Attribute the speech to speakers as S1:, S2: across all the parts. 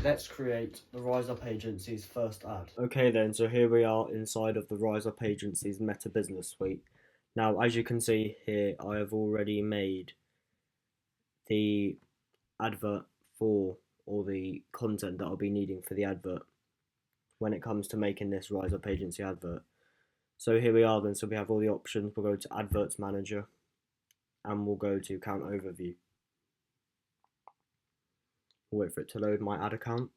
S1: Let's create the Rise Up Agency's first ad.
S2: Okay then, so here we are inside of the Rise Up Agency's Meta Business Suite. Now, as you can see here, I have already made the advert for, or the content that I'll be needing for the advert when it comes to making this Rise Up Agency advert. So here we are then, so we have all the options. We'll go to Adverts Manager and we'll go to Account Overview. We'll wait for it to load my ad account.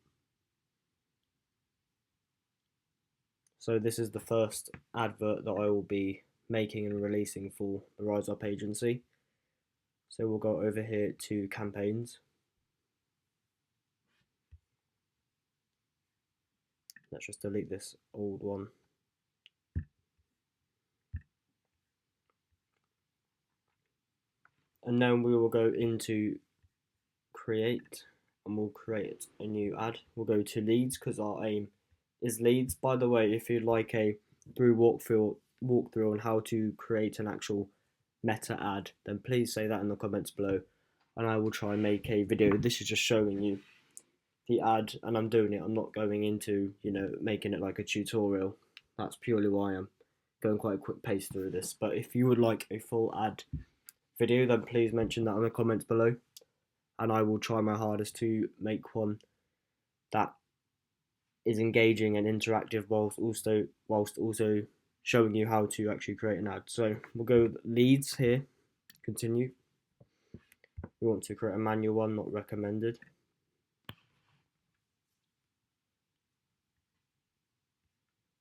S2: So this is the first advert that I will be making and releasing for the Rise Up Agency. So we'll go over here to Campaigns. Let's just delete this old one. And then we will go into Create and we'll create a new ad. We'll go to Leads because our aim is leads. By the way, if you'd like a walkthrough on how to create an actual meta ad, then please say that in the comments below and I will try and make a video. This is just showing you the ad and I'm doing it. I'm not going into, making it like a tutorial. That's purely why I'm going quite a quick pace through this. But if you would like a full ad video, then please mention that in the comments below and I will try my hardest to make one that is engaging and interactive whilst also showing you how to actually create an ad. So we'll go with leads here, continue. We want to create a manual one, not recommended.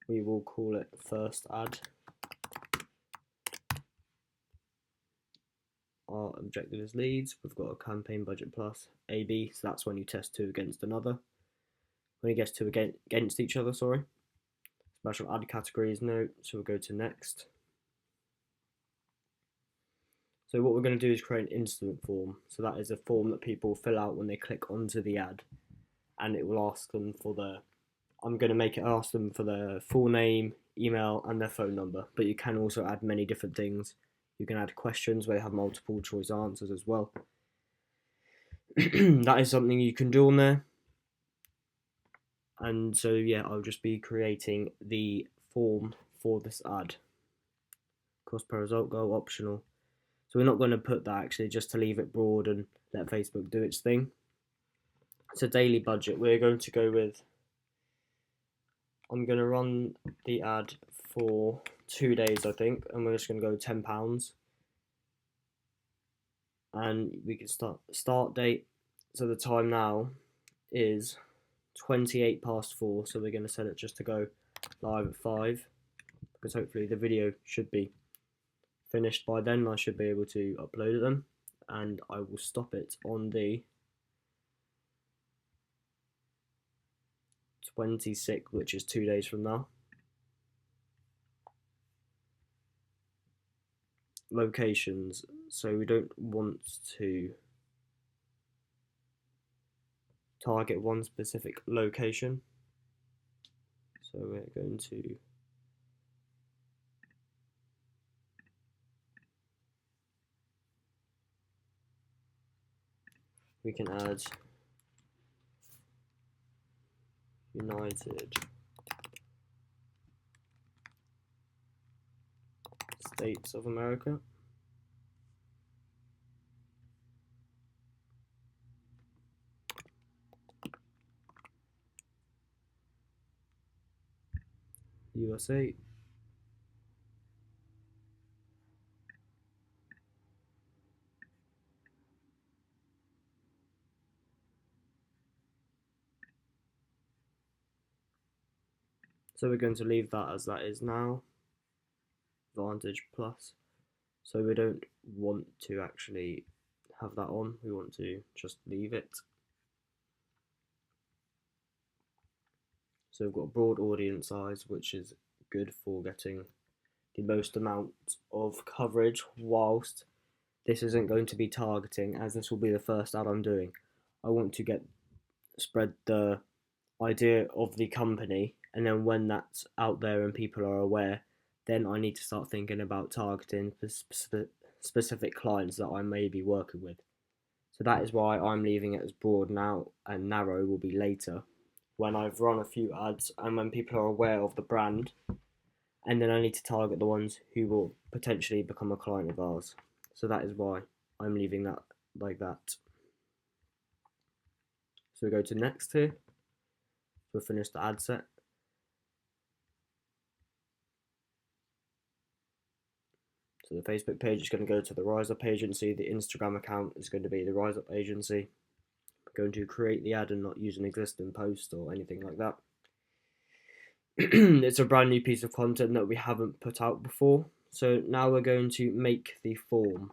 S2: We will call it first ad. Our objective is leads. We've got a campaign budget plus AB, so that's when you test two against another. When it gets two against each other, Special ad categories, no, so we'll go to next. So what we're going to do is create an instant form. So that is a form that people fill out when they click onto the ad, and it will ask them for I'm going to make it ask them for their full name, email, and their phone number. But you can also add many different things. You can add questions where you have multiple choice answers as well. That is something you can do on there. And so yeah, I'll just be creating the form for this ad. Cost per result goal optional. So we're not going to put that actually, just to leave it broad and let Facebook do its thing. It's a daily budget. We're going to go with, I'm going to run the ad for 2 days, I think, and we're just going to go £10. And we can start date. So the time now is 4:28, so we're going to set it just to go live at 5, because hopefully the video should be finished by then. I should be able to upload them, and I will stop it on the 26th, which is 2 days from now. Locations, so we don't want to target one specific location, so we're going to we can add United States of America. USA. So we're going to leave that as that is now, Vantage Plus. So we don't want to actually have that on, we want to just leave it. So we've got a broad audience size, which is good for getting the most amount of coverage, whilst this isn't going to be targeting, as this will be the first ad I'm doing. I want to spread the idea of the company, and then when that's out there and people are aware, then I need to start thinking about targeting specific clients that I may be working with. So that is why I'm leaving it as broad now, and narrow will be later when I've run a few ads and when people are aware of the brand, and then I need to target the ones who will potentially become a client of ours. So that is why I'm leaving that like that. So we go to next here. We'll finish the ad set. So the Facebook page is going to go to the Rise Up Agency. The Instagram account is going to be the Rise Up Agency. We're going to create the ad and not use an existing post or anything like that. It's a brand new piece of content that we haven't put out before. So now we're going to make the form.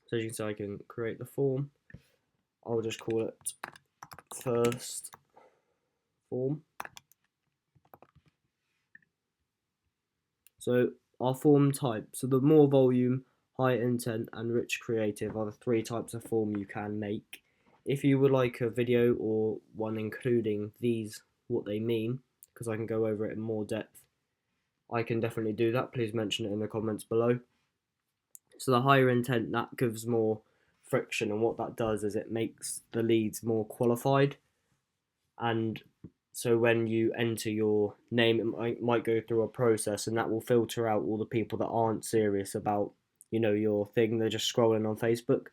S2: So as you can see, I can create the form. I'll just call it first form. So our form type, so the more volume, high intent and rich creative are the 3 types of form you can make. If you would like a video or one including these, what they mean, because I can go over it in more depth, I can definitely do that. Please mention it in the comments below. So the higher intent, that gives more friction, and what that does is it makes the leads more qualified, and so when you enter your name, it might go through a process, and that will filter out all the people that aren't serious about, your thing. They're just scrolling on Facebook.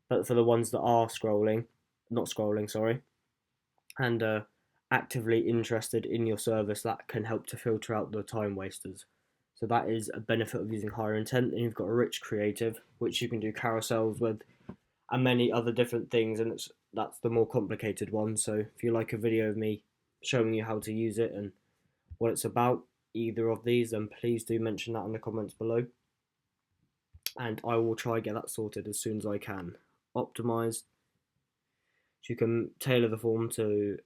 S2: But for the ones that are and actively interested in your service, that can help to filter out the time wasters. So that is a benefit of using higher intent. And you've got a rich creative, which you can do carousels with, and many other different things, and that's the more complicated one. So if you like a video of me showing you how to use it and what it's about, either of these, then please do mention that in the comments below, and I will try to get that sorted as soon as I can. Optimized, so you can tailor the form to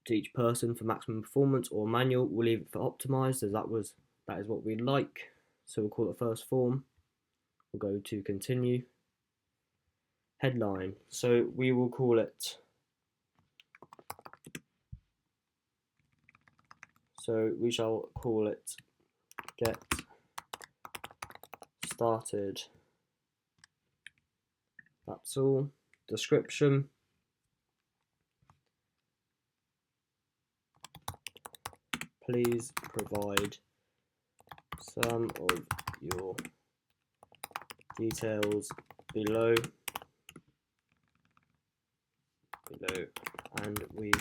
S2: each person for maximum performance, or manual. We'll leave it for optimized, as that is what we like. So we'll call it first form. We'll go to continue. Headline, so we will call it, so we shall call it get started. That's all. Description, please provide some of your details below, and we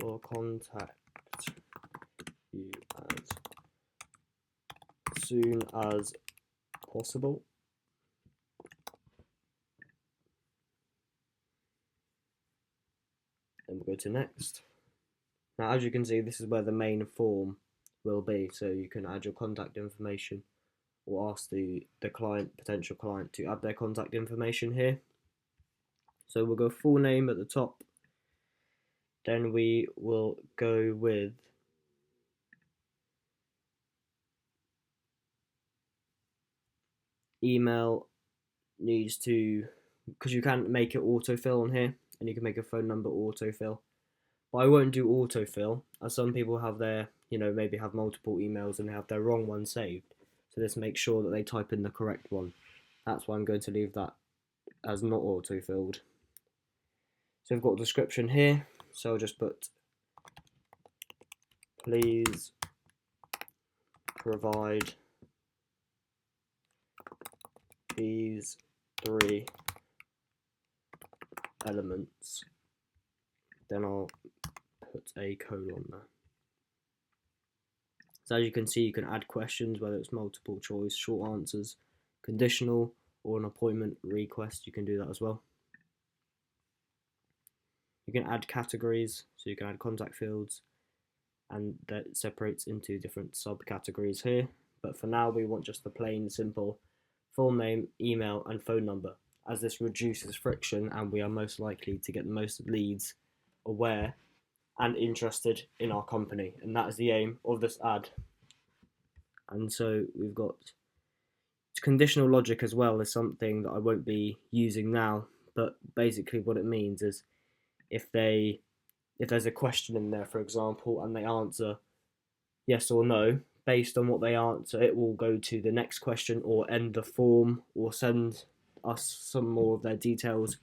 S2: will contact you as soon as possible. Then we'll go to next. Now, as you can see, this is where the main form will be, so you can add your contact information or ask the potential client to add their contact information here. So we'll go full name at the top. Then we will go with email. Needs to, because you can make it autofill on here, and you can make a phone number autofill. But I won't do autofill, as some people have their, maybe have multiple emails and they have their wrong one saved. So this makes sure that they type in the correct one. That's why I'm going to leave that as not autofilled. So I've got a description here, so I'll just put, please provide these 3 elements. Then I'll put a colon there. So as you can see, you can add questions, whether it's multiple choice, short answers, conditional, or an appointment request. You can do that as well. You can add categories, so you can add contact fields, and that separates into different subcategories here. But for now, we want just the plain, simple full name, email, and phone number, as this reduces friction, and we are most likely to get the most leads aware and interested in our company, and that is the aim of this ad. And so we've got conditional logic as well, is something that I won't be using now, but basically what it means is if there's a question in there, for example, and they answer yes or no, based on what they answer, it will go to the next question or end the form or send us some more of their details,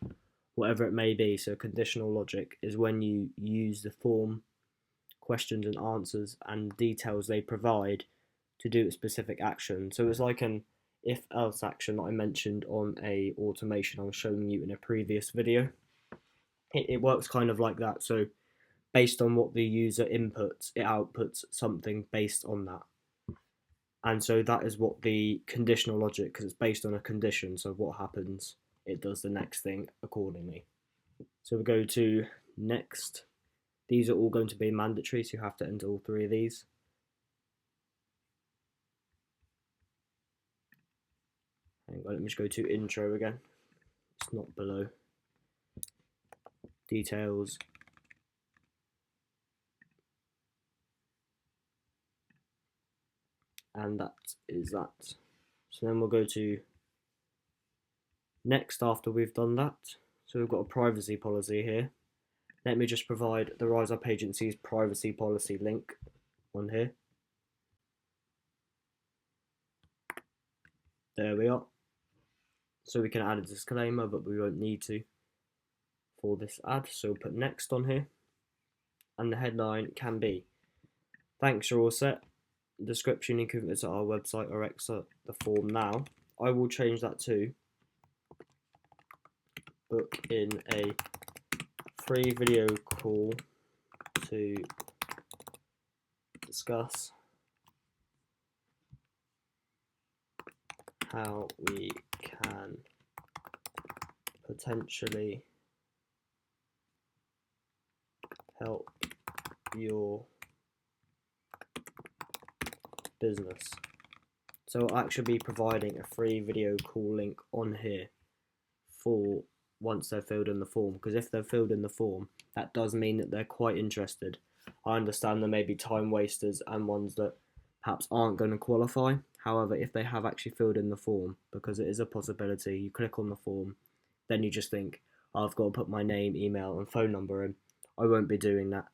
S2: whatever it may be. So conditional logic is when you use the form, questions and answers and details they provide to do a specific action. So it's like an if else action that I mentioned on a automation I was showing you in a previous video. It works kind of like that. So based on what the user inputs, it outputs something based on that. And so that is what the conditional logic, because it's based on a condition, so what happens, it does the next thing accordingly. So we go to next. These are all going to be mandatory, so you have to enter all three of these. Hang on, let me just go to intro again. It's not below. Details. And that is that. So then we'll go to next after we've done that. So we've got a privacy policy here. Let me just provide the Rise Up Agency's privacy policy link on here. There we are. So we can add a disclaimer, but we won't need to for this ad. So we'll put next on here. And the headline can be, thanks, you're all set. Description, you can visit our website or exit the form now. I will change that to book in a free video call to discuss how we can potentially help your business. So I'll actually be providing a free video call link on here for once they've filled in the form, because if they've filled in the form, that does mean that they're quite interested. I understand there may be time wasters and ones that perhaps aren't going to qualify. However, if they have actually filled in the form, because it is a possibility, you click on the form, then you just think, oh, I've got to put my name, email and phone number in. I won't be doing that.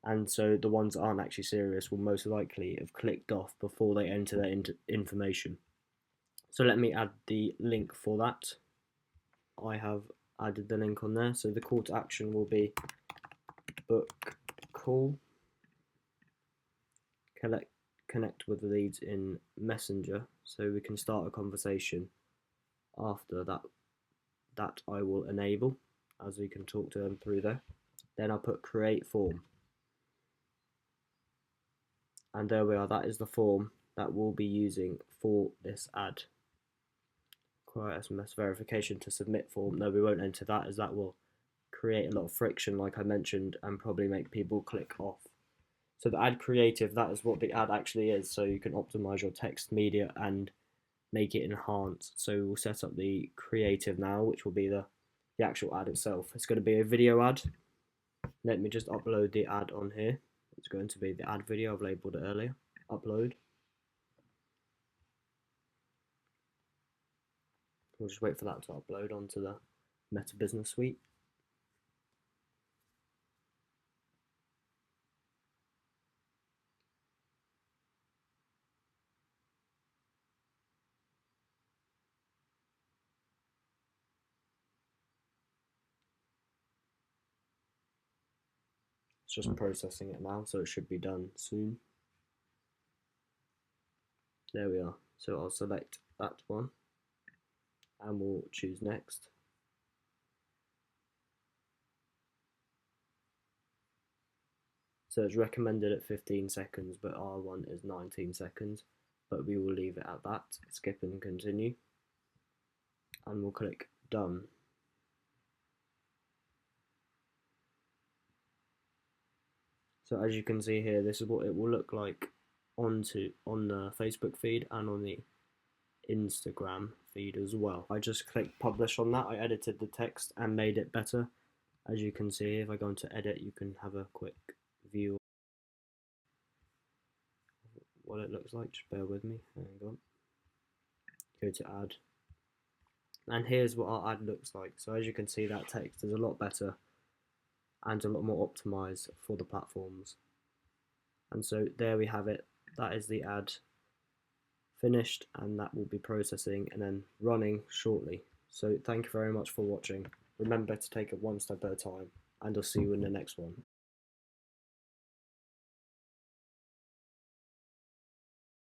S2: And so the ones that aren't actually serious will most likely have clicked off before they enter their information. So let me add the link for that. I have added the link on there. So the call to action will be book call, connect with the leads in Messenger, so we can start a conversation. After that I will enable, as we can talk to them through there. Then I'll put create form. And there we are, that is the form that we'll be using for this ad. Require SMS verification to submit form. No, we won't enter that, as that will create a lot of friction, like I mentioned, and probably make people click off. So the ad creative, that is what the ad actually is. So you can optimize your text media and make it enhanced. So we'll set up the creative now, which will be the actual ad itself. It's going to be a video ad. Let me just upload the ad on here. It's going to be the ad video, I've labeled it earlier. Upload. We'll just wait for that to upload onto the Meta Business Suite. It's just processing it now, so it should be done soon. There we are. So I'll select that one and we'll choose next. So it's recommended at 15 seconds, but our one is 19 seconds. But we will leave it at that. Skip and continue. And we'll click done. So as you can see here, this is what it will look like on the Facebook feed and on the Instagram feed as well. I just clicked publish on that. I edited the text and made it better. As you can see, if I go into edit, you can have a quick view of what it looks like. Just bear with me. Hang on. Go to add. And here's what our ad looks like. So as you can see, that text is a lot better and a lot more optimized for the platforms. And so there we have it. That is the ad finished, and that will be processing and then running shortly. So thank you very much for watching. Remember to take it one step at a time, and I'll see you in the next one.